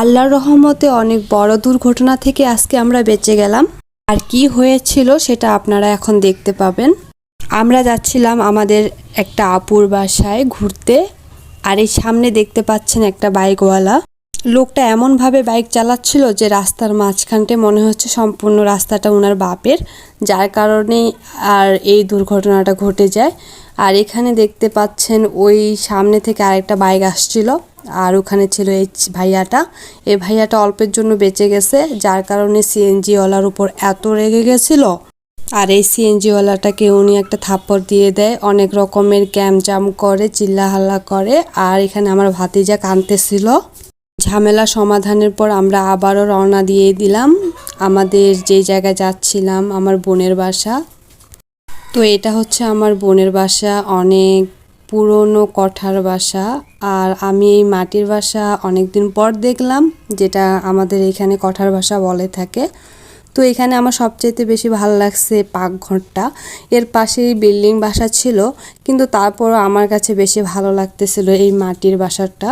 আল্লাহর রহমতে অনেক বড় দুর্ঘটনা থেকে আজকে আমরা বেঁচে গেলাম। আর কি হয়েছিল সেটা আপনারা এখন দেখতে পাবেন। আমরা যাচ্ছিলাম আমাদের একটা আপুর বাসায় ঘুরতে, আর এই সামনে দেখতে পাচ্ছেন একটা বাইকওয়ালা লোকটা এমনভাবে বাইক চালাচ্ছিল যে রাস্তার মাঝখানতে মনে হচ্ছে সম্পূর্ণ রাস্তাটা ওনার বাপের, যার কারণেই আর এই দুর্ঘটনাটা ঘটে যায়। আর এখানে দেখতে পাচ্ছেন ওই সামনে থেকে আরেকটা বাইক আসছিল, আর ওখানে ছিল এই ভাইয়াটা অল্পের জন্য বেঁচে গেছে, যার কারণে সিএনজিওয়ালার উপর এত রেগে গেছিল। আর এই সিএনজিওয়ালাটাকে উনি একটা থাপ্পড় দিয়ে দেয়, অনেক রকমের গ্যামজাম করে, চিল্লাহাল্লা করে। আর এখানে আমার ভাতিজা কাঁদতেছিল। ঝামেলা সমাধানের পর আমরা আবারও রওনা দিয়ে দিলাম আমাদের যে জায়গায় যাচ্ছিলাম, আমার বোনের বাসা। তো এটা হচ্ছে আমার বোনের বাসা, অনেক পুরনো কঠার বাসা। আর আমি এই মাটির বাসা অনেক দিন পর দেখলাম, যেটা আমাদের এখানে কঠার বাসা বলে থাকে। তো এখানে আমার সবচেয়ে বেশি ভালো লাগছে পাকঘরটা। এর পাশেই বিল্ডিং বাসা ছিল, কিন্তু তারপরও আমার কাছে বেশি ভালো লাগতেছিল এই মাটির বাসাটা।